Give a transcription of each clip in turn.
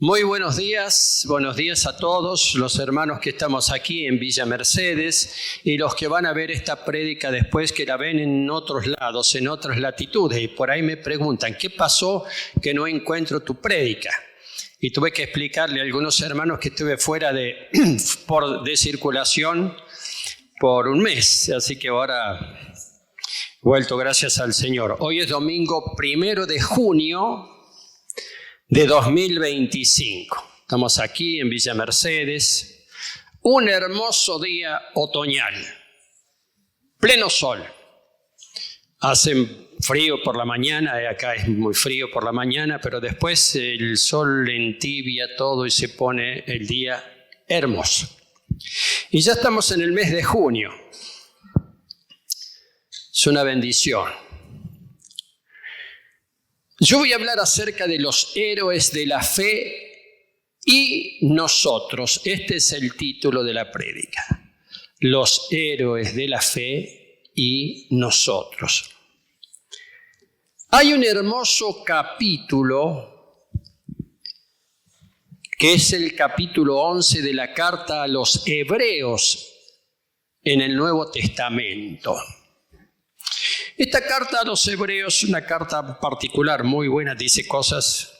Muy buenos días a todos los hermanos que estamos aquí en Villa Mercedes y los que van a ver esta prédica después, que la ven en otros lados, en otras latitudes, y por ahí me preguntan, ¿qué pasó que no encuentro tu prédica? Y tuve que explicarle a algunos hermanos que estuve fuera de circulación por un mes, así que ahora vuelto, gracias al Señor. Hoy es domingo 1 de junio de 2025. Estamos aquí en Villa Mercedes, un hermoso día otoñal, pleno sol. Hace frío por la mañana, acá es muy frío por la mañana, pero después el sol entibia todo y se pone el día hermoso. Y ya estamos en el mes de junio. Es una bendición. Yo voy a hablar acerca de los héroes de la fe y nosotros. Este es el título de la prédica. Los héroes de la fe y nosotros. Hay un hermoso capítulo, que es el capítulo 11 de la carta a los Hebreos en el Nuevo Testamento. Esta carta a los Hebreos es una carta particular, muy buena, dice cosas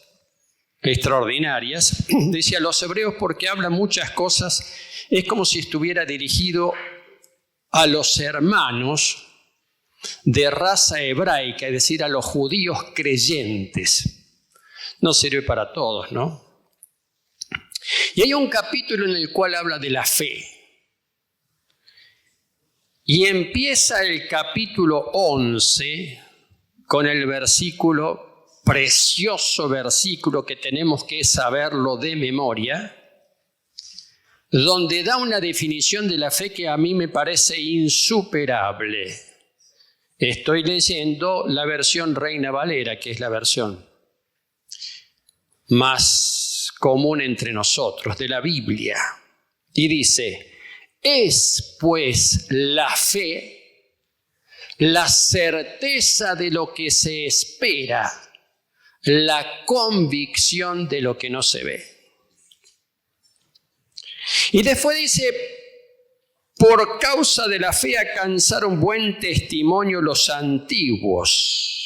extraordinarias. Dice a los Hebreos porque habla muchas cosas, es como si estuviera dirigido a los hermanos de raza hebraica, es decir, a los judíos creyentes. No sirve para todos, ¿no? Y hay un capítulo en el cual habla de la fe. Y empieza el capítulo 11 con el versículo, precioso versículo que tenemos que saberlo de memoria, donde da una definición de la fe que a mí me parece insuperable. Estoy leyendo la versión Reina Valera, que es la versión más común entre nosotros, de la Biblia. Y dice: es pues la fe, la certeza de lo que se espera, la convicción de lo que no se ve. Y después dice: por causa de la fe alcanzaron buen testimonio los antiguos.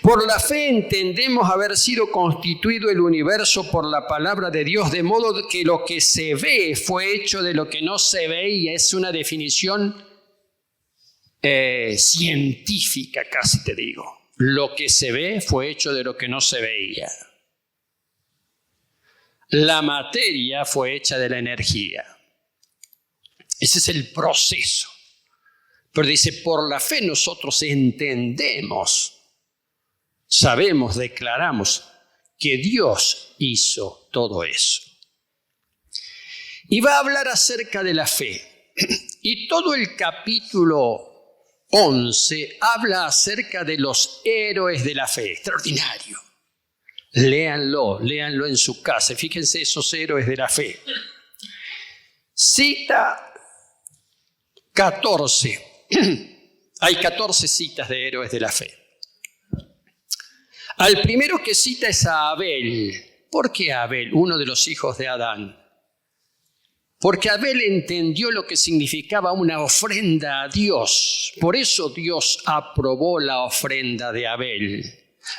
Por la fe entendemos haber sido constituido el universo por la palabra de Dios, de modo que lo que se ve fue hecho de lo que no se veía. Es una definición científica, casi te digo. Lo que se ve fue hecho de lo que no se veía. La materia fue hecha de la energía. Ese es el proceso. Pero dice, por la fe nosotros entendemos, sabemos, declaramos que Dios hizo todo eso. Y va a hablar acerca de la fe. Y todo el capítulo 11 habla acerca de los héroes de la fe. Extraordinario. Léanlo en su casa. Fíjense esos héroes de la fe. Cita 14. Hay 14 citas de héroes de la fe. Al primero que cita es a Abel. ¿Por qué Abel? Uno de los hijos de Adán. Porque Abel entendió lo que significaba una ofrenda a Dios. Por eso Dios aprobó la ofrenda de Abel,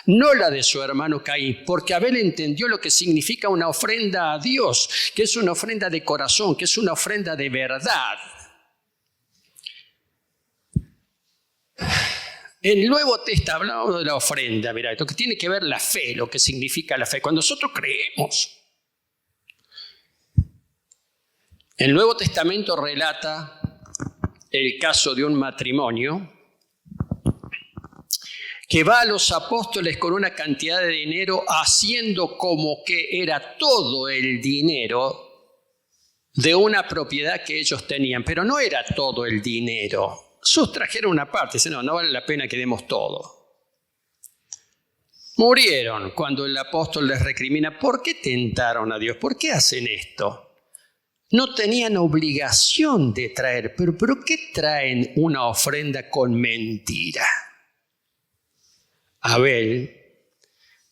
no la de su hermano Caín, porque Abel entendió lo que significa una ofrenda a Dios, que es una ofrenda de corazón, que es una ofrenda de verdad. En el Nuevo Testamento hablamos de la ofrenda, mira, esto que tiene que ver la fe, lo que significa la fe. Cuando nosotros creemos, el Nuevo Testamento relata el caso de un matrimonio que va a los apóstoles con una cantidad de dinero, haciendo como que era todo el dinero de una propiedad que ellos tenían, pero no era todo el dinero. Sustrajeron una parte, dicen, no vale la pena que demos todo. Murieron cuando el apóstol les recrimina, ¿por qué tentaron a Dios? ¿Por qué hacen esto? No tenían obligación de traer, pero ¿qué traen una ofrenda con mentira? Abel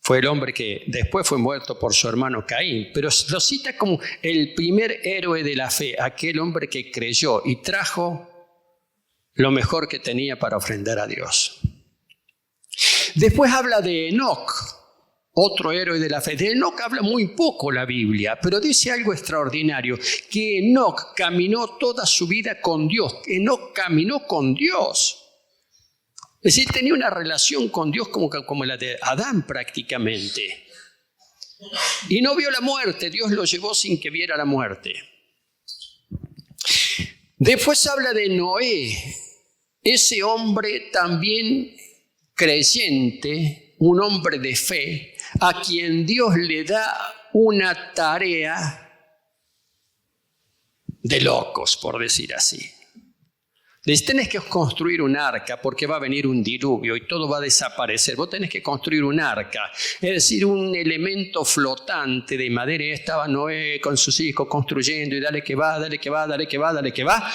Fue el hombre que después fue muerto por su hermano Caín, pero lo cita como el primer héroe de la fe, aquel hombre que creyó y trajo lo mejor que tenía para ofrendar a Dios. Después habla de Enoc, otro héroe de la fe. De Enoc habla muy poco la Biblia, pero dice algo extraordinario, que Enoc caminó toda su vida con Dios. Enoc caminó con Dios. Es decir, tenía una relación con Dios como la de Adán prácticamente. Y no vio la muerte, Dios lo llevó sin que viera la muerte. Después habla de Noé, ese hombre también creyente, un hombre de fe, a quien Dios le da una tarea de locos, por decir así. Les tenés que construir un arca porque va a venir un diluvio y todo va a desaparecer. Vos tenés que construir un arca, es decir, un elemento flotante de madera. Y estaba Noé con sus hijos construyendo y dale que va, dale que va, dale que va, dale que va.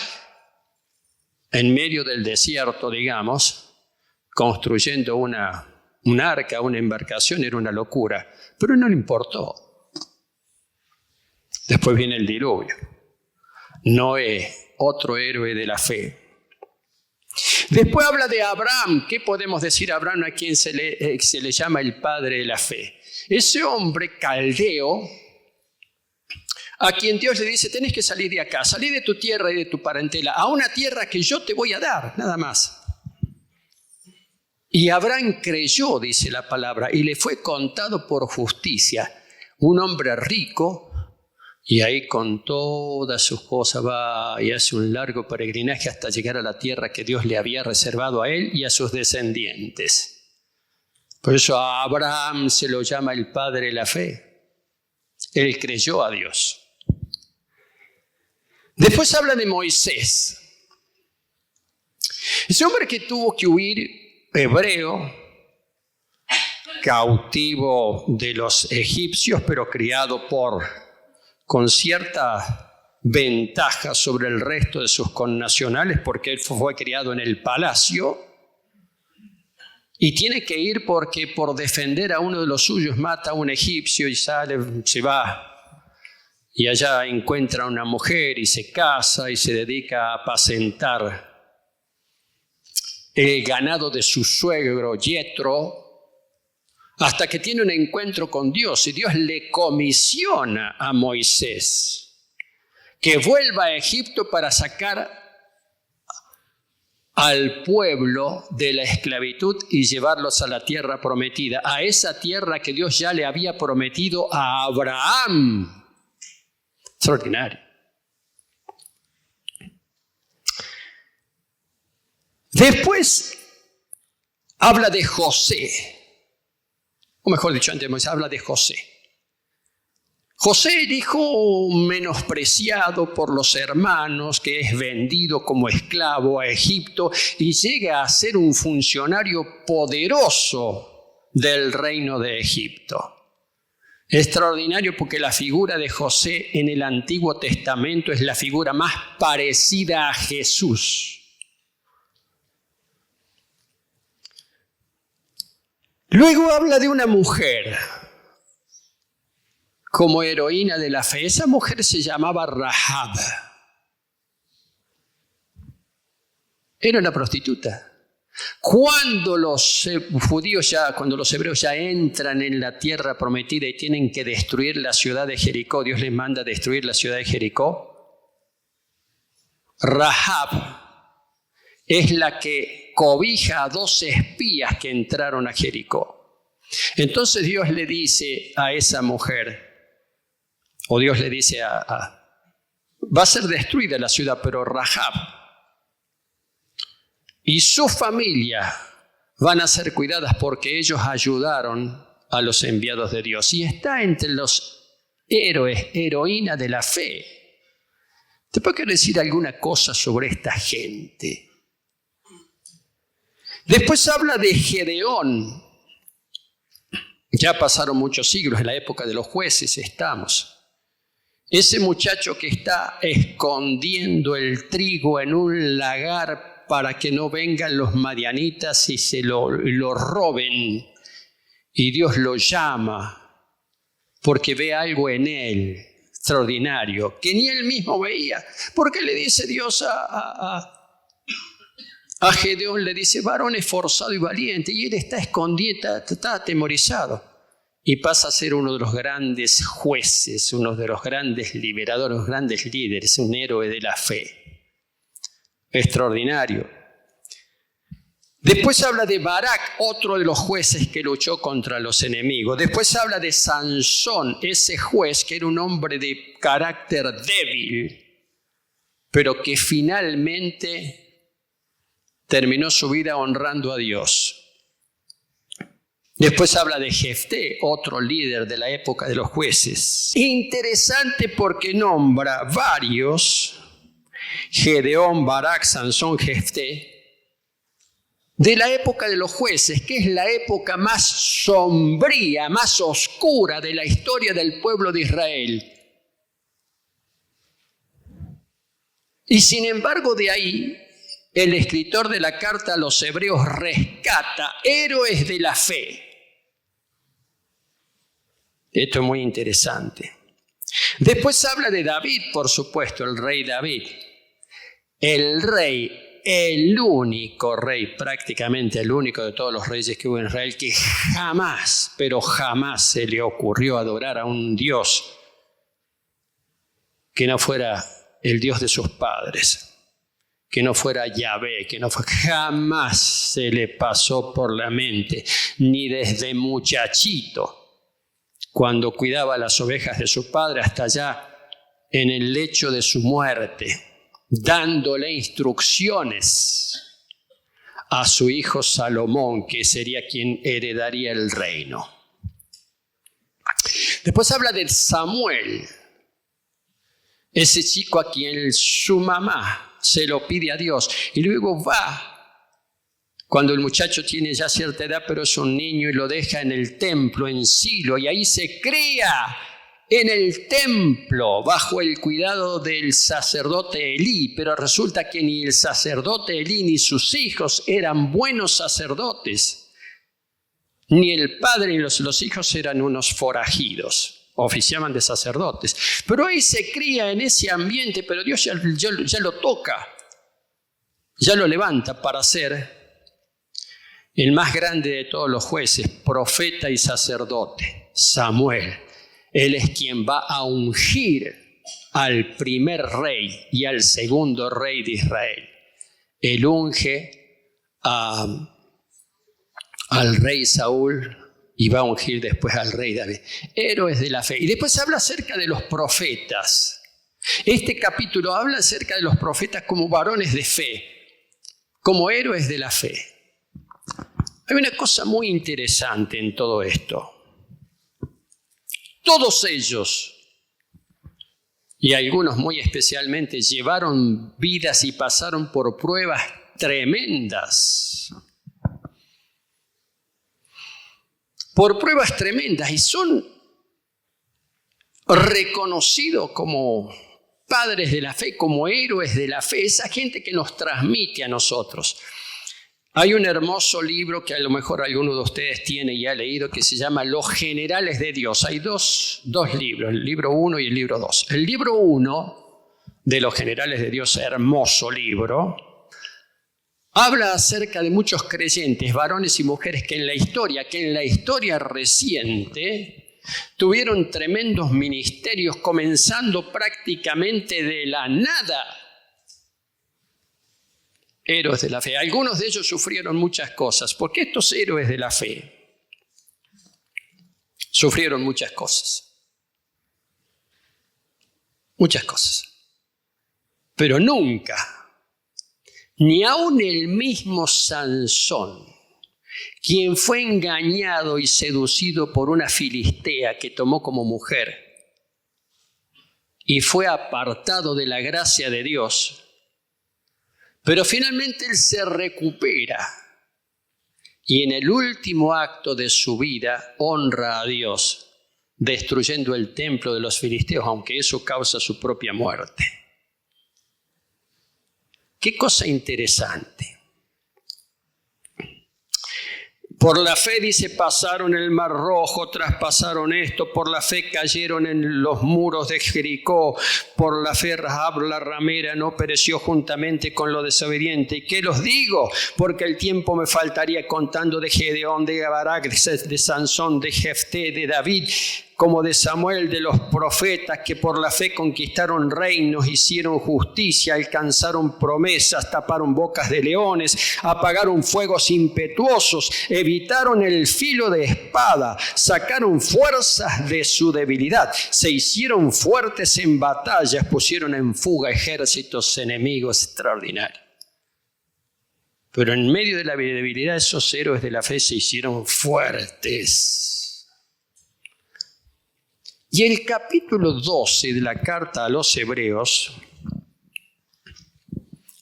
En medio del desierto, digamos, construyendo un arca, una embarcación, era una locura. Pero no le importó. Después viene el diluvio. Noé, otro héroe de la fe. Después habla de Abraham. ¿Qué podemos decir a Abraham, a quien se le llama el padre de la fe? Ese hombre caldeo, a quien Dios le dice, tenés que salir de acá, salir de tu tierra y de tu parentela, a una tierra que yo te voy a dar, nada más. Y Abraham creyó, dice la palabra, y le fue contado por justicia. Un hombre rico, y ahí con todas sus cosas va y hace un largo peregrinaje hasta llegar a la tierra que Dios le había reservado a él y a sus descendientes. Por eso a Abraham se lo llama el padre de la fe. Él creyó a Dios. Después habla de Moisés. Ese hombre que tuvo que huir, hebreo, cautivo de los egipcios, pero criado con cierta ventaja sobre el resto de sus connacionales, porque él fue criado en el palacio, y tiene que ir porque por defender a uno de los suyos mata a un egipcio y se va, y allá encuentra a una mujer y se casa y se dedica a apacentar el ganado de su suegro Yetro, hasta que tiene un encuentro con Dios y Dios le comisiona a Moisés que vuelva a Egipto para sacar al pueblo de la esclavitud y llevarlos a la tierra prometida, a esa tierra que Dios ya le había prometido a Abraham. Extraordinario. Después habla de José. O mejor dicho, antes habla de José. José, el hijo menospreciado por los hermanos, que es vendido como esclavo a Egipto y llega a ser un funcionario poderoso del reino de Egipto. Extraordinario porque la figura de José en el Antiguo Testamento es la figura más parecida a Jesús. Luego habla de una mujer como heroína de la fe. Esa mujer se llamaba Rahab. Era una prostituta. Cuando los hebreos ya entran en la tierra prometida y tienen que destruir la ciudad de Jericó, Dios les manda a destruir la ciudad de Jericó. Rahab es la que cobija a 2 espías que entraron a Jericó. Entonces Dios le dice a esa mujer, o Dios le dice va a ser destruida la ciudad, pero Rahab y su familia van a ser cuidadas porque ellos ayudaron a los enviados de Dios. Y está entre los héroes, heroína de la fe. ¿Te puedo decir alguna cosa sobre esta gente? Después habla de Gedeón. Ya pasaron muchos siglos, en la época de los jueces estamos. Ese muchacho que está escondiendo el trigo en un lagar para que no vengan los madianitas y se lo roben. y Dios lo llama porque ve algo en él extraordinario que ni él mismo veía. Porque le dice Dios a Gedeón, le dice, varón esforzado y valiente, y él está escondido, está atemorizado. Y pasa a ser uno de los grandes jueces, uno de los grandes liberadores, los grandes líderes, un héroe de la fe. Extraordinario. Después habla de Barak, otro de los jueces que luchó contra los enemigos. Después habla de Sansón, ese juez que era un hombre de carácter débil, pero que finalmente terminó su vida honrando a Dios. Después habla de Jefté, otro líder de la época de los jueces. Interesante porque nombra varios, Gedeón, Barak, Sansón, Jefté, de la época de los jueces, que es la época más sombría, más oscura de la historia del pueblo de Israel. Y sin embargo de ahí, el escritor de la carta a los hebreos rescata héroes de la fe. Esto es muy interesante. Después habla de David, por supuesto, el rey David. El rey, el único rey, prácticamente el único de todos los reyes que hubo en Israel, que jamás, pero jamás se le ocurrió adorar a un Dios que no fuera el Dios de sus padres, que no fuera Yahvé, jamás se le pasó por la mente, ni desde muchachito, cuando cuidaba las ovejas de su padre, hasta allá en el lecho de su muerte, dándole instrucciones a su hijo Salomón, que sería quien heredaría el reino. Después habla de Samuel, ese chico a quien su mamá se lo pide a Dios, y luego va, cuando el muchacho tiene ya cierta edad, pero es un niño, y lo deja en el templo, en Silo, y ahí se cría en el templo, bajo el cuidado del sacerdote Elí. Pero resulta que ni el sacerdote Elí ni sus hijos eran buenos sacerdotes. Ni el padre ni los hijos eran unos forajidos, oficiaban de sacerdotes. Pero ahí se cría en ese ambiente, pero Dios ya lo toca, ya lo levanta para ser el más grande de todos los jueces, profeta y sacerdote, Samuel. Él es quien va a ungir al primer rey y al segundo rey de Israel. Él unge al rey Saúl y va a ungir después al rey David. Héroes de la fe. Y después habla acerca de los profetas. Este capítulo habla acerca de los profetas como varones de fe, como héroes de la fe. Hay una cosa muy interesante en todo esto. Todos ellos, y algunos muy especialmente, llevaron vidas y pasaron por pruebas tremendas. Por pruebas tremendas, y son reconocidos como padres de la fe, como héroes de la fe, esa gente que nos transmite a nosotros. Hay un hermoso libro que a lo mejor alguno de ustedes tiene y ha leído, que se llama Los Generales de Dios. Hay dos libros, el libro 1 y el libro 2. El libro 1 de Los Generales de Dios, hermoso libro, habla acerca de muchos creyentes, varones y mujeres, que en la historia reciente tuvieron tremendos ministerios, comenzando prácticamente de la nada. Héroes de la fe. Algunos de ellos sufrieron muchas cosas, porque estos héroes de la fe sufrieron muchas cosas. Muchas cosas. Pero nunca, ni aun el mismo Sansón, quien fue engañado y seducido por una filistea que tomó como mujer y fue apartado de la gracia de Dios, pero finalmente él se recupera y en el último acto de su vida honra a Dios, destruyendo el templo de los filisteos, aunque eso causa su propia muerte. Qué cosa interesante. Por la fe, dice, pasaron el Mar Rojo, traspasaron esto. Por la fe cayeron en los muros de Jericó. Por la fe Rahab la ramera no pereció juntamente con los desobedientes. ¿Y qué los digo? Porque el tiempo me faltaría contando de Gedeón, de Barak, de Sansón, de Jefté, de David, como de Samuel, de los profetas que por la fe conquistaron reinos, hicieron justicia, alcanzaron promesas, taparon bocas de leones, apagaron fuegos impetuosos, evitaron el filo de espada, sacaron fuerzas de su debilidad, se hicieron fuertes en batallas, pusieron en fuga ejércitos enemigos extraordinarios. Pero en medio de la debilidad, esos héroes de la fe se hicieron fuertes. Y el capítulo 12 de la carta a los Hebreos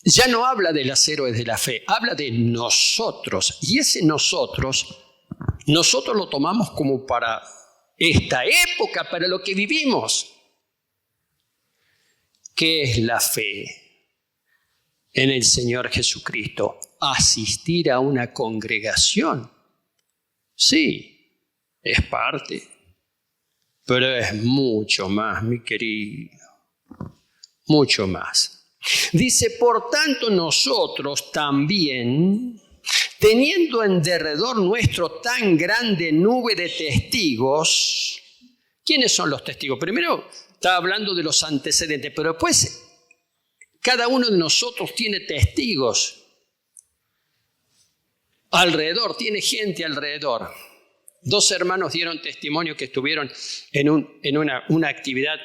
ya no habla de los héroes de la fe, habla de nosotros. Y ese nosotros lo tomamos como para esta época, para lo que vivimos. ¿Qué es la fe en el Señor Jesucristo? ¿Asistir a una congregación? Sí, es parte. Pero es mucho más, mi querido, mucho más. Dice, por tanto nosotros también, teniendo en derredor nuestro tan grande nube de testigos. ¿Quiénes son los testigos? Primero está hablando de los antecedentes, pero después cada uno de nosotros tiene testigos alrededor, tiene gente alrededor. 2 hermanos dieron testimonio que estuvieron en una actividad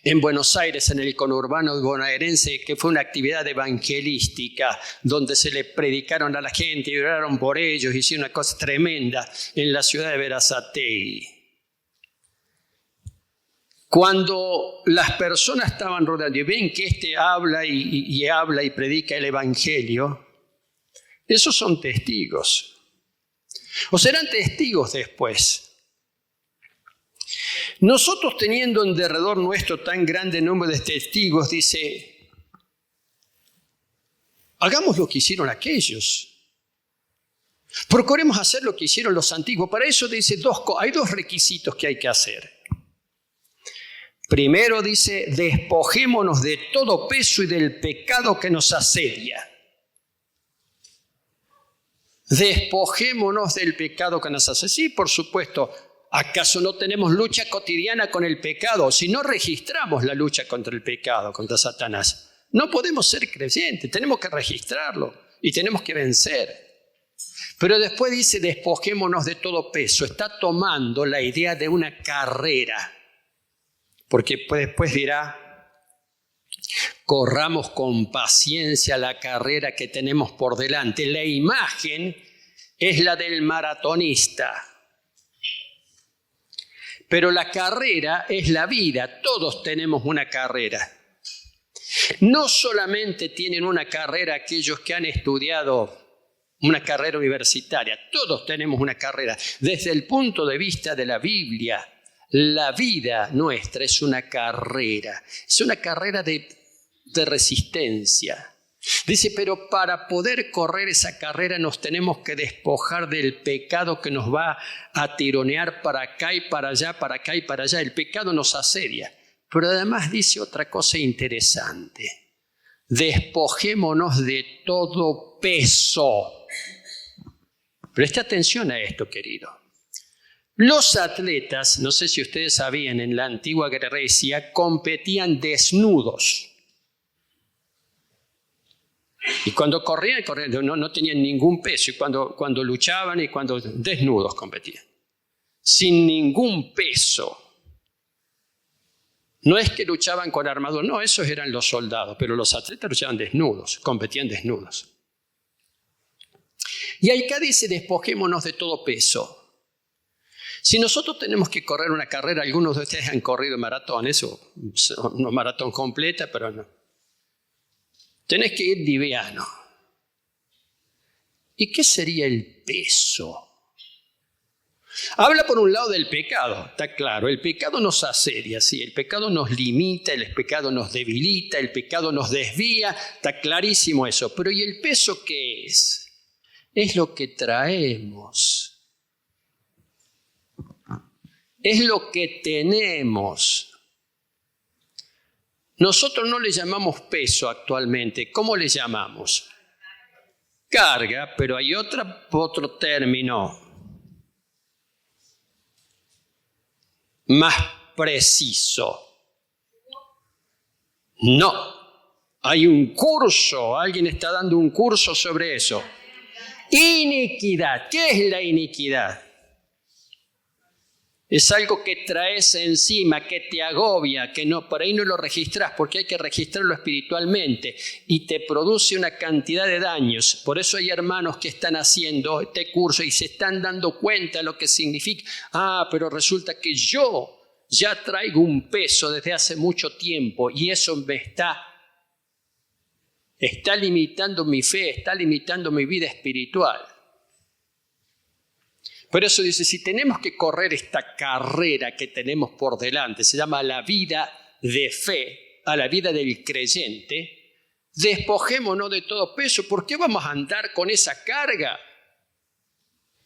en Buenos Aires, en el conurbano bonaerense, que fue una actividad evangelística, donde se le predicaron a la gente y oraron por ellos, hicieron una cosa tremenda en la ciudad de Berazategui. Cuando las personas estaban rodeando y ven que este habla y habla y predica el evangelio, esos son testigos. O serán testigos después. Nosotros, teniendo en derredor nuestro tan grande número de testigos, dice, hagamos lo que hicieron aquellos. Procuremos hacer lo que hicieron los antiguos. Para eso dice hay 2 requisitos que hay que hacer. Primero dice, despojémonos de todo peso y del pecado que nos asedia. Despojémonos del pecado que nos hace. Sí, por supuesto. ¿Acaso no tenemos lucha cotidiana con el pecado? Si no registramos la lucha contra el pecado, contra Satanás, no podemos ser creyentes. Tenemos que registrarlo y tenemos que vencer. Pero después dice, despojémonos de todo peso. Está tomando la idea de una carrera. Porque después dirá, corramos con paciencia la carrera que tenemos por delante. La imagen es la del maratonista. Pero la carrera es la vida. Todos tenemos una carrera. No solamente tienen una carrera aquellos que han estudiado una carrera universitaria. Todos tenemos una carrera. Desde el punto de vista de la Biblia, la vida nuestra es una carrera. Es una carrera de resistencia. Dice, pero para poder correr esa carrera nos tenemos que despojar del pecado que nos va a tironear para acá y para allá, para acá y para allá. El pecado nos asedia. Pero además dice otra cosa interesante. Despojémonos de todo peso. Preste atención a esto, querido. Los atletas, no sé si ustedes sabían, en la antigua Grecia competían desnudos. Y cuando corrían no tenían ningún peso. Y cuando luchaban y cuando desnudos competían. Sin ningún peso. No es que luchaban con armadura. No, esos eran los soldados. Pero los atletas luchaban desnudos. Competían desnudos. Y acá dice, despojémonos de todo peso. Si nosotros tenemos que correr una carrera, algunos de ustedes han corrido maratones, o no maratón completa, pero no. Tenés que ir liviano. ¿Y qué sería el peso? Habla por un lado del pecado, está claro. El pecado nos asedia, sí. El pecado nos limita, el pecado nos debilita, el pecado nos desvía, está clarísimo eso. Pero ¿y el peso qué es? es lo que traemos. Es lo que tenemos. Nosotros no le llamamos peso actualmente. ¿Cómo le llamamos? Carga, pero hay otro término más preciso. No, hay un curso, alguien está dando un curso sobre eso. Iniquidad. ¿Qué es la iniquidad? Es algo que traes encima, que te agobia, que no, por ahí no lo registras porque hay que registrarlo espiritualmente y te produce una cantidad de daños. Por eso hay hermanos que están haciendo este curso y se están dando cuenta de lo que significa. Pero resulta que yo ya traigo un peso desde hace mucho tiempo y eso me está limitando mi fe, está limitando mi vida espiritual. Por eso dice, si tenemos que correr esta carrera que tenemos por delante, se llama la vida de fe, a la vida del creyente, despojémonos de todo peso. ¿Por qué vamos a andar con esa carga?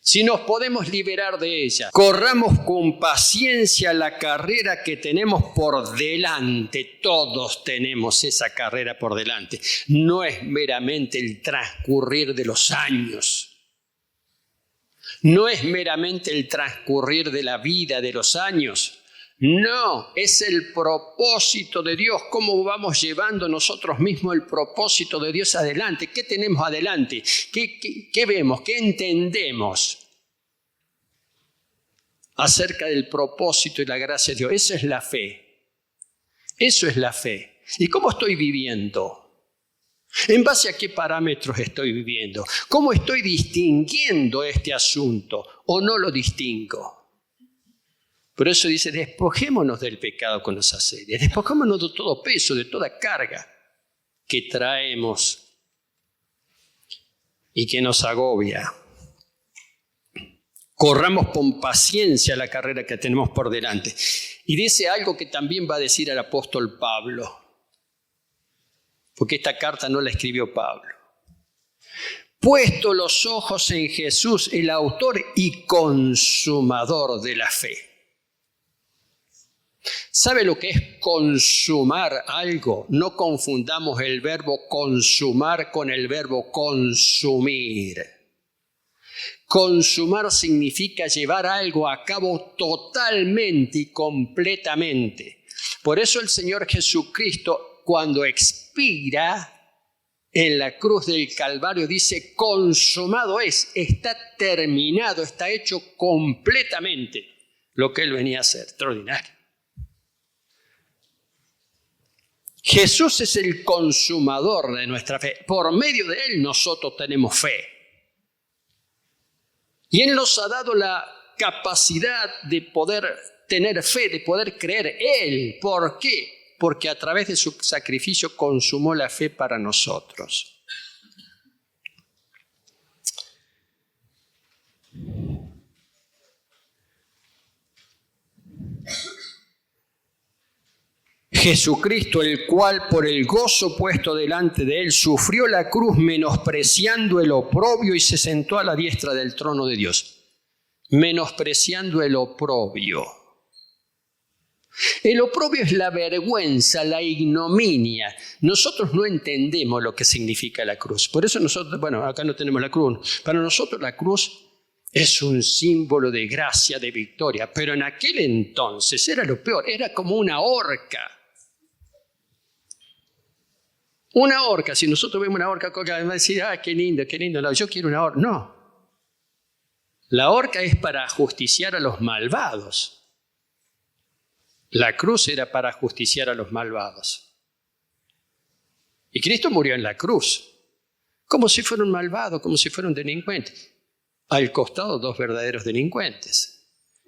Si nos podemos liberar de ella. Corramos con paciencia la carrera que tenemos por delante. Todos tenemos esa carrera por delante. No es meramente el transcurrir de los años. No es meramente el transcurrir de la vida, de los años. No, es el propósito de Dios. ¿Cómo vamos llevando nosotros mismos el propósito de Dios adelante? ¿Qué tenemos adelante? ¿Qué vemos? ¿Qué entendemos acerca del propósito y la gracia de Dios? Esa es la fe. Eso es la fe. ¿Y cómo estoy viviendo? ¿En base a qué parámetros estoy viviendo? ¿Cómo estoy distinguiendo este asunto o no lo distingo? Por eso dice, despojémonos del pecado que nos asedia, despojémonos de todo peso, de toda carga que traemos y que nos agobia. Corramos con paciencia la carrera que tenemos por delante. Y dice algo que también va a decir el apóstol Pablo. Porque esta carta no la escribió Pablo. Puesto los ojos en Jesús, el autor y consumador de la fe. ¿Sabe lo que es consumar algo? No confundamos el verbo consumar con el verbo consumir. Consumar significa llevar algo a cabo totalmente y completamente. Por eso el Señor Jesucristo, cuando expira en la cruz del Calvario, dice, consumado es, está terminado, está hecho completamente lo que Él venía a hacer. Extraordinario. Jesús es el consumador de nuestra fe. Por medio de Él nosotros tenemos fe. Y Él nos ha dado la capacidad de poder tener fe, de poder creer Él. ¿Por qué? Porque a través de su sacrificio consumó la fe para nosotros. Jesucristo, el cual por el gozo puesto delante de él sufrió la cruz menospreciando el oprobio y se sentó a la diestra del trono de Dios. Menospreciando el oprobio. El oprobio es la vergüenza, la ignominia. Nosotros no entendemos lo que significa la cruz. Por eso nosotros, acá no tenemos la cruz. Para nosotros la cruz es un símbolo de gracia, de victoria. Pero en aquel entonces era lo peor, era como una horca. Una horca, si nosotros vemos una horca, va a decir, qué lindo, yo quiero una horca. No. La horca es para ajusticiar a los malvados. La cruz era para ajusticiar a los malvados. Y Cristo murió en la cruz, como si fuera un malvado, como si fuera un delincuente. Al costado, dos verdaderos delincuentes.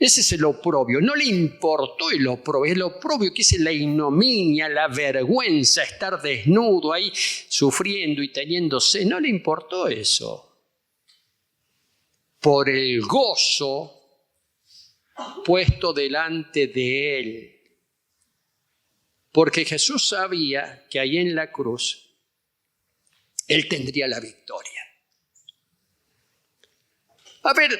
Ese es el oprobio. No le importó el oprobio que es la ignominia, la vergüenza, estar desnudo ahí, sufriendo y teniéndose. No le importó eso. Por el gozo puesto delante de él. Porque Jesús sabía que ahí en la cruz él tendría la victoria. A ver,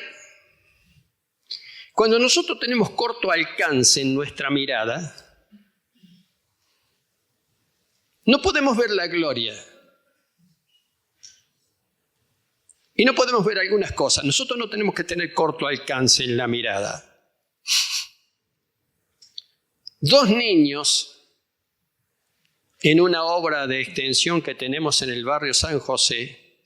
cuando nosotros tenemos corto alcance en nuestra mirada, no podemos ver la gloria. Y no podemos ver algunas cosas. Nosotros no tenemos que tener corto alcance en la mirada. 2 niños en una obra de extensión que tenemos en el barrio San José,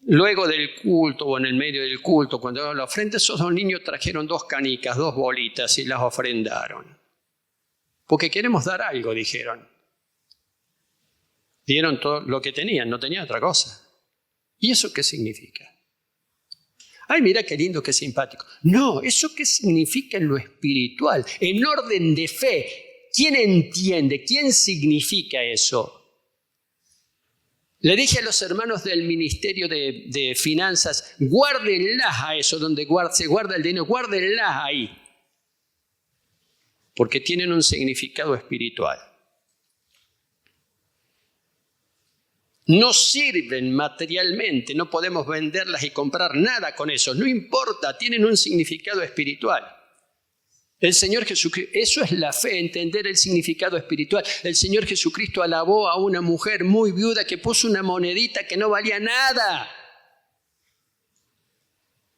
luego del culto o en el medio del culto, cuando daban la ofrenda, esos 2 niños trajeron 2 canicas, 2 bolitas y las ofrendaron. Porque queremos dar algo, dijeron. Dieron todo lo que tenían, no tenían otra cosa. ¿Y eso qué significa? Ay, mira qué lindo, qué simpático. No, ¿eso qué significa en lo espiritual? En orden de fe. ¿Quién entiende? ¿Quién significa eso? Le dije a los hermanos del Ministerio de Finanzas, guárdenlas a eso, donde se guarda el dinero, guárdenlas ahí. Porque tienen un significado espiritual. No sirven materialmente, no podemos venderlas y comprar nada con eso, no importa, tienen un significado espiritual. El Señor Jesucristo, eso es la fe, entender el significado espiritual. El Señor Jesucristo alabó a una mujer muy viuda que puso una monedita que no valía nada,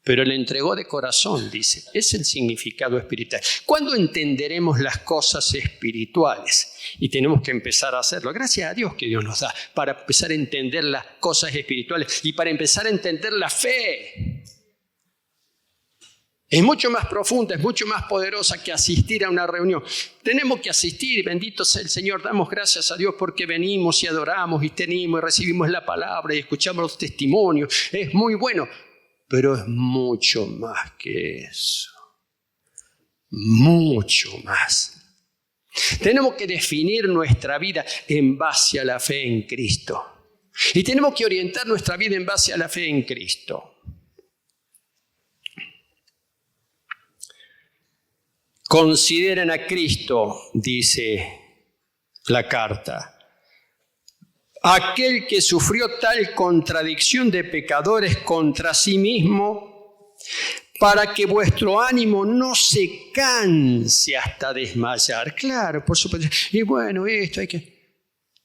pero le entregó de corazón, dice. Es el significado espiritual. ¿Cuándo entenderemos las cosas espirituales? Y tenemos que empezar a hacerlo. Gracias a Dios que Dios nos da para empezar a entender las cosas espirituales y para empezar a entender la fe. Es mucho más profunda, es mucho más poderosa que asistir a una reunión. Tenemos que asistir, bendito sea el Señor. Damos gracias a Dios porque venimos y adoramos y tenemos y recibimos la palabra y escuchamos los testimonios. Es muy bueno. Pero es mucho más que eso. Mucho más. Tenemos que definir nuestra vida en base a la fe en Cristo. Y tenemos que orientar nuestra vida en base a la fe en Cristo. Consideren a Cristo, dice la carta. Aquel que sufrió tal contradicción de pecadores contra sí mismo, para que vuestro ánimo no se canse hasta desmayar. Claro, por supuesto. Y bueno, esto hay que...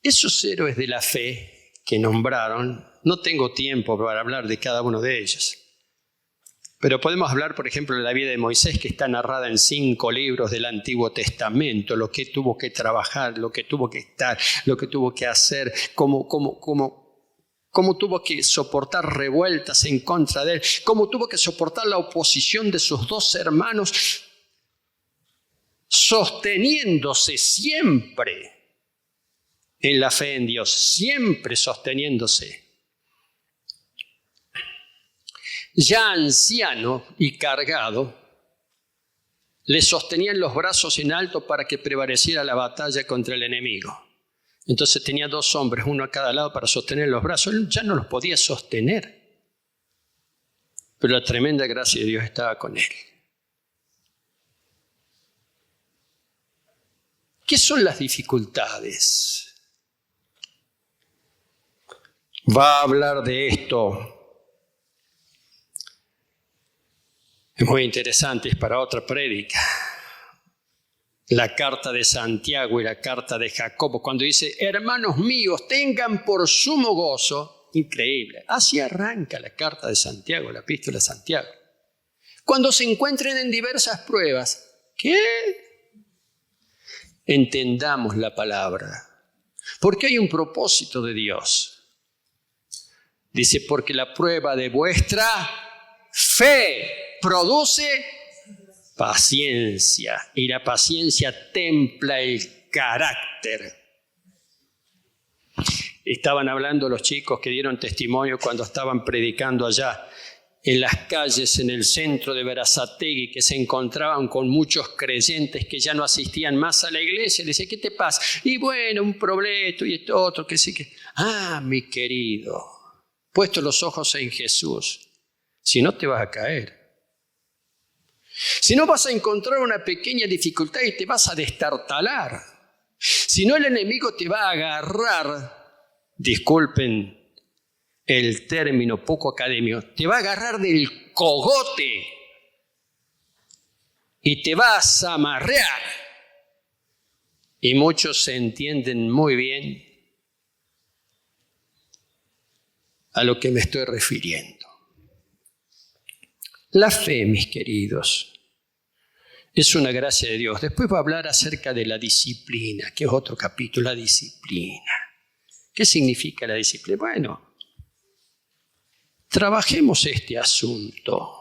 Esos héroes de la fe que nombraron, no tengo tiempo para hablar de cada uno de ellos. Pero podemos hablar, por ejemplo, de la vida de Moisés, que está narrada en 5 libros del Antiguo Testamento, lo que tuvo que trabajar, lo que tuvo que estar, lo que tuvo que hacer, cómo tuvo que soportar revueltas en contra de él, cómo tuvo que soportar la oposición de sus 2 hermanos, sosteniéndose siempre en la fe en Dios, siempre sosteniéndose. Ya anciano y cargado, le sostenían los brazos en alto para que prevaleciera la batalla contra el enemigo. Entonces tenía 2 hombres, uno a cada lado para sostener los brazos. Él ya no los podía sostener. Pero la tremenda gracia de Dios estaba con él. ¿Qué son las dificultades? Va a hablar de esto. Es muy interesante, es para otra prédica. La carta de Santiago y la carta de Jacobo, cuando dice, hermanos míos, tengan por sumo gozo, increíble. Así arranca la carta de Santiago, la epístola de Santiago. Cuando se encuentren en diversas pruebas, ¿qué? Entendamos la palabra, porque hay un propósito de Dios. Dice, porque la prueba de vuestra fe produce paciencia, y la paciencia templa el carácter. Estaban hablando los chicos que dieron testimonio cuando estaban predicando allá en las calles, en el centro de Berazategui, que se encontraban con muchos creyentes que ya no asistían más a la iglesia. Le decía, ¿qué te pasa? Y bueno, un problema y esto otro, que sí que... Ah, mi querido, puesto los ojos en Jesús, si no te vas a caer. Si no, vas a encontrar una pequeña dificultad y te vas a destartalar. Si no, el enemigo te va a agarrar, disculpen el término poco académico, te va a agarrar del cogote y te va a zamarrear. Y muchos se entienden muy bien a lo que me estoy refiriendo. La fe, mis queridos, es una gracia de Dios. Después va a hablar acerca de la disciplina, que es otro capítulo, la disciplina. ¿Qué significa la disciplina? Bueno, trabajemos este asunto.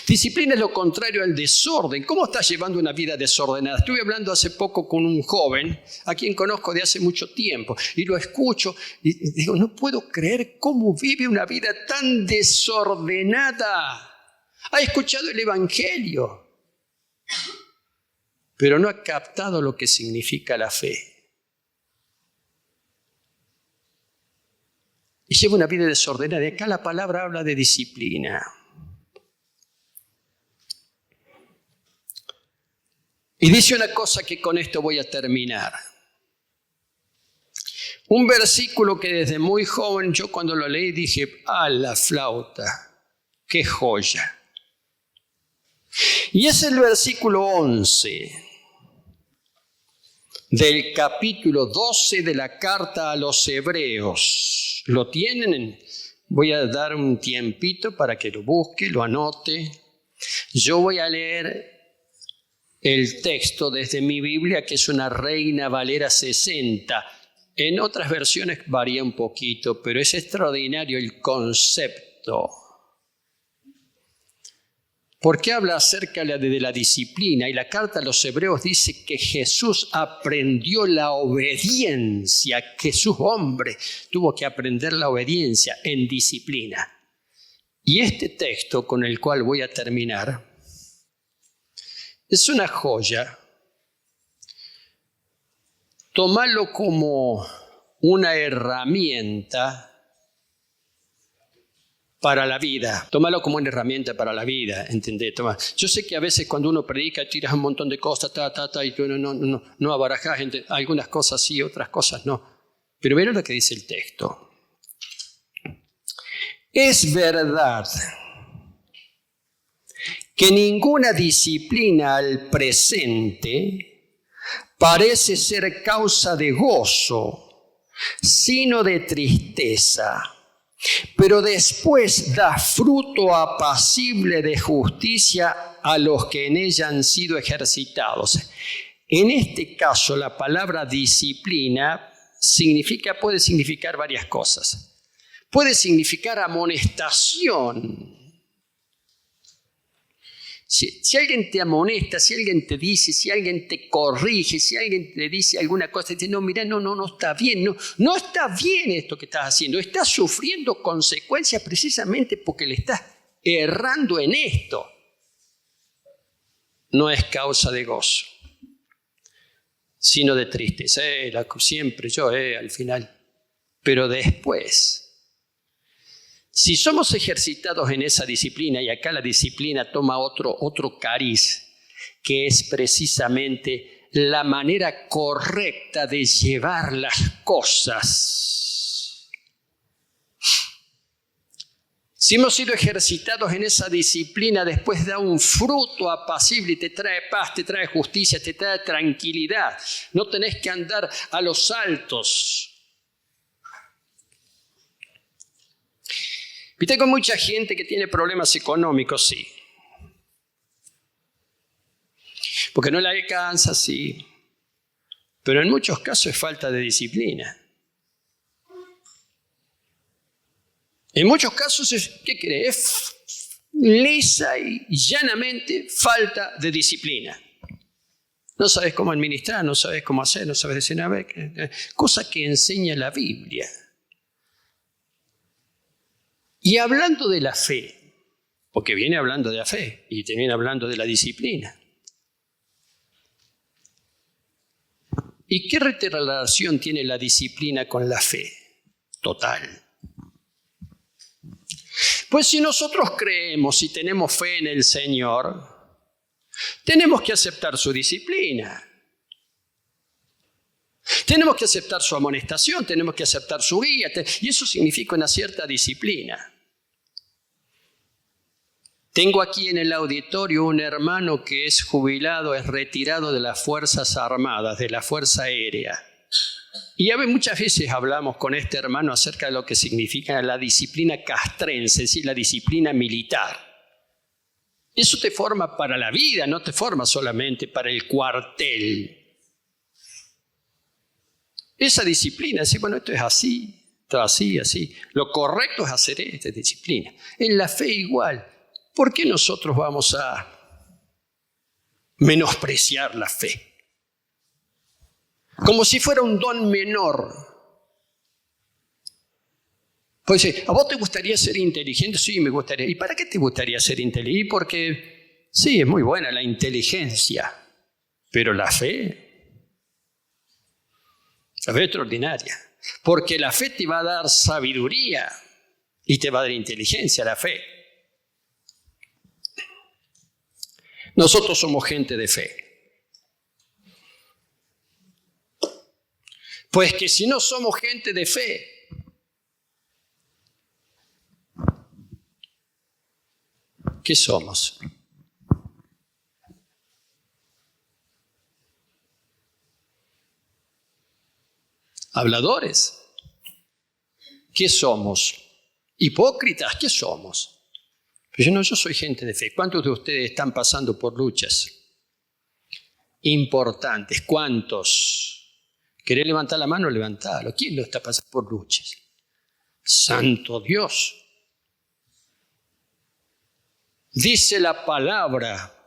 Disciplina es lo contrario al desorden. ¿Cómo estás llevando una vida desordenada? Estuve hablando hace poco con un joven, a quien conozco de hace mucho tiempo, y lo escucho y digo, no puedo creer cómo vive una vida tan desordenada. Ha escuchado el Evangelio, pero no ha captado lo que significa la fe. Y lleva una vida desordenada. Y acá la palabra habla de disciplina. Y dice una cosa que con esto voy a terminar. Un versículo que desde muy joven yo cuando lo leí dije, ¡ah, la flauta! ¡Qué joya! Y es el versículo 11 del capítulo 12 de la carta a los Hebreos. ¿Lo tienen? Voy a dar un tiempito para que lo busque, lo anote. Yo voy a leer el texto desde mi Biblia, que es una Reina Valera 60. En otras versiones varía un poquito, pero es extraordinario el concepto. Porque habla acerca de la disciplina, y la carta a los Hebreos dice que Jesús aprendió la obediencia. Jesús, hombre, tuvo que aprender la obediencia en disciplina. Y este texto con el cual voy a terminar es una joya. Tómalo como una herramienta para la vida. Tómalo como una herramienta para la vida, ¿entendés? Yo sé que a veces cuando uno predica tiras un montón de cosas, y tú no abarajás algunas cosas sí, otras cosas no. Pero miren lo que dice el texto. Es verdad que ninguna disciplina al presente parece ser causa de gozo, sino de tristeza, pero después da fruto apacible de justicia a los que en ella han sido ejercitados. En este caso, la palabra disciplina puede significar varias cosas. Puede significar amonestación. Si alguien te amonesta, si alguien te dice, si alguien te corrige, si alguien te dice alguna cosa, te dice, no, mira, no está bien, no está bien esto que estás haciendo, estás sufriendo consecuencias precisamente porque le estás errando en esto. No es causa de gozo, sino de tristeza. Siempre yo, al final. Pero después, si somos ejercitados en esa disciplina, y acá la disciplina toma otro cariz, que es precisamente la manera correcta de llevar las cosas. Si hemos sido ejercitados en esa disciplina, después da un fruto apacible y te trae paz, te trae justicia, te trae tranquilidad. No tenés que andar a los saltos. Y tengo mucha gente que tiene problemas económicos, sí. Porque no le alcanza, sí. Pero en muchos casos es falta de disciplina. En muchos casos es, ¿qué crees? Lisa y llanamente falta de disciplina. No sabes cómo administrar, no sabes cómo hacer, no sabes decir nada. Cosa que enseña la Biblia. Y hablando de la fe, porque viene hablando de la fe y también hablando de la disciplina. ¿Y qué relación tiene la disciplina con la fe? Total. Pues si nosotros creemos y tenemos fe en el Señor, tenemos que aceptar su disciplina. Tenemos que aceptar su amonestación, tenemos que aceptar su guía, y eso significa una cierta disciplina. Tengo aquí en el auditorio un hermano que es jubilado, es retirado de las Fuerzas Armadas, de la Fuerza Aérea. Y muchas veces hablamos con este hermano acerca de lo que significa la disciplina castrense, es decir, la disciplina militar. Eso te forma para la vida, no te forma solamente para el cuartel. Esa disciplina, decir, bueno, esto es así, esto es así. Lo correcto es hacer esta disciplina. En la fe igual. ¿Por qué nosotros vamos a menospreciar la fe? Como si fuera un don menor. Pues ¿a vos te gustaría ser inteligente? Sí, me gustaría. ¿Y para qué te gustaría ser inteligente? Porque sí, es muy buena la inteligencia, pero la fe es extraordinaria. Porque la fe te va a dar sabiduría y te va a dar inteligencia, la fe. Nosotros somos gente de fe. Pues que si no somos gente de fe, ¿qué somos? ¿Habladores? ¿Qué somos? ¿Hipócritas? ¿Qué somos? Pero yo soy gente de fe. ¿Cuántos de ustedes están pasando por luchas importantes? ¿Cuántos? ¿Querés levantar la mano? Levantalo. ¿Quién lo está pasando por luchas? Santo Dios. Dice la palabra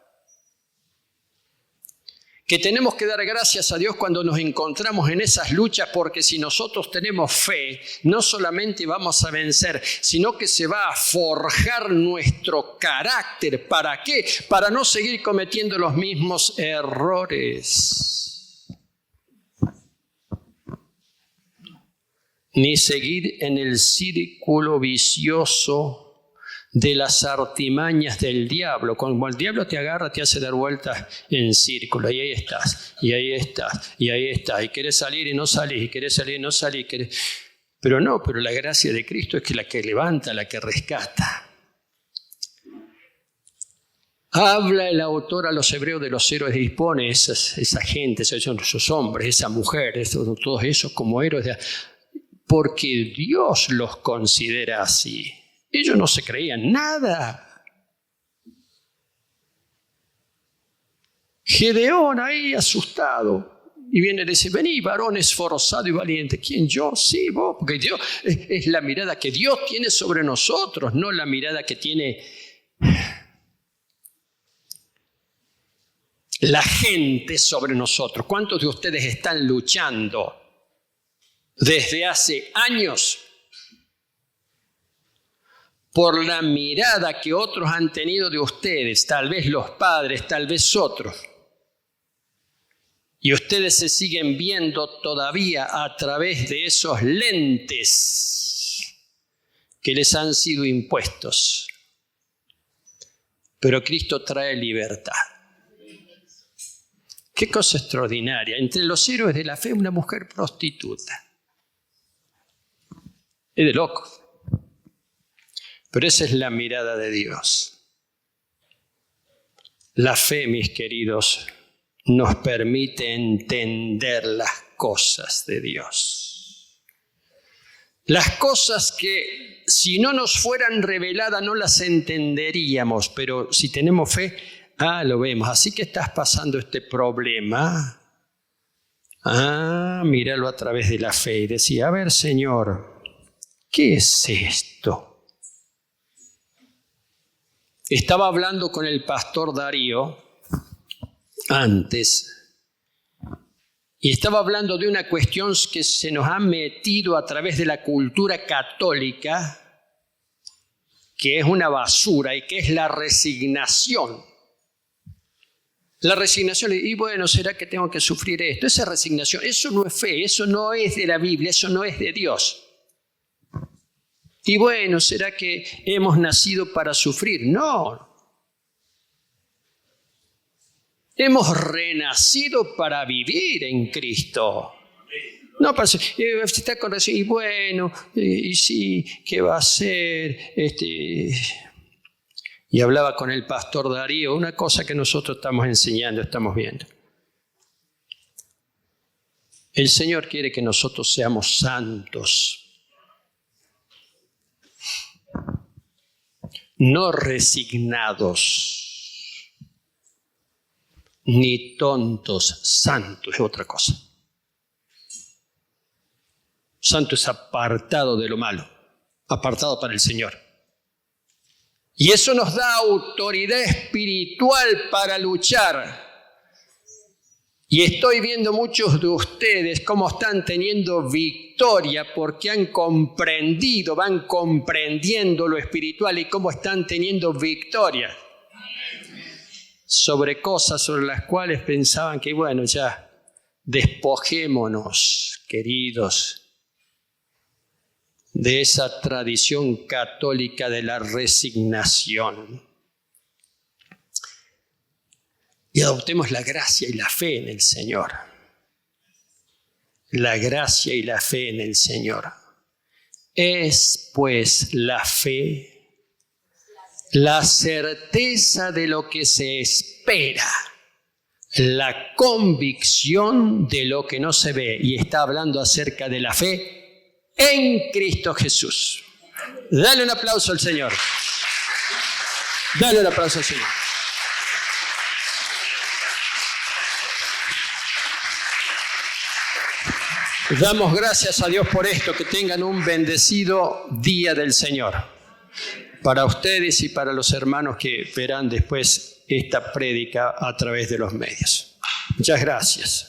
que tenemos que dar gracias a Dios cuando nos encontramos en esas luchas, porque si nosotros tenemos fe, no solamente vamos a vencer, sino que se va a forjar nuestro carácter. ¿Para qué? Para no seguir cometiendo los mismos errores, ni seguir en el círculo vicioso de las artimañas del diablo. Como el diablo te agarra, te hace dar vueltas en círculo, y ahí estás, y ahí estás, y ahí estás, y querés salir y no salís, y querés salir y no salís, pero la gracia de Cristo es la que levanta, la que rescata. Habla el autor a los hebreos de los héroes, dispone esa gente, esos hombres, esa mujer, todos esos como héroes, porque Dios los considera así. Ellos no se creían nada. Gedeón ahí asustado. Y viene y dice, vení, varón esforzado y valiente. ¿Quién, yo? Sí, vos. Porque Dios es la mirada que Dios tiene sobre nosotros, no la mirada que tiene la gente sobre nosotros. ¿Cuántos de ustedes están luchando desde hace años por la mirada que otros han tenido de ustedes? Tal vez los padres, tal vez otros. Y ustedes se siguen viendo todavía a través de esos lentes que les han sido impuestos. Pero Cristo trae libertad. Qué cosa extraordinaria. Entre los héroes de la fe, una mujer prostituta. Es de loco. Pero esa es la mirada de Dios. La fe, mis queridos, nos permite entender las cosas de Dios. Las cosas que si no nos fueran reveladas no las entenderíamos, pero si tenemos fe, lo vemos. Así que estás pasando este problema. Míralo a través de la fe y decía, a ver, Señor, ¿qué es esto? Estaba hablando con el pastor Darío antes y estaba hablando de una cuestión que se nos ha metido a través de la cultura católica, que es una basura y que es la resignación. La resignación, y bueno, ¿será que tengo que sufrir esto? Esa resignación, eso no es fe, eso no es de la Biblia, eso no es de Dios. Y bueno, ¿será que hemos nacido para sufrir? No. Hemos renacido para vivir en Cristo. No, pastor, está con razón, y bueno, y sí, ¿qué va a hacer? Y hablaba con el pastor Darío, una cosa que nosotros estamos enseñando, estamos viendo. El Señor quiere que nosotros seamos santos, no resignados, ni tontos. Santo es otra cosa. Santo es apartado de lo malo, apartado para el Señor. Y eso nos da autoridad espiritual para luchar. Y estoy viendo muchos de ustedes cómo están teniendo victoria porque han comprendido, van comprendiendo lo espiritual y cómo están teniendo victoria sobre cosas sobre las cuales pensaban que, bueno, ya despojémonos, queridos, de esa tradición católica de la resignación. Y adoptemos la gracia y la fe en el Señor. La gracia y la fe en el Señor. Es, pues, la fe, la certeza de lo que se espera, la convicción de lo que no se ve. Y está hablando acerca de la fe en Cristo Jesús. Dale un aplauso al Señor. Dale un aplauso al Señor. Damos gracias a Dios por esto, que tengan un bendecido día del Señor. Para ustedes y para los hermanos que verán después esta prédica a través de los medios. Muchas gracias.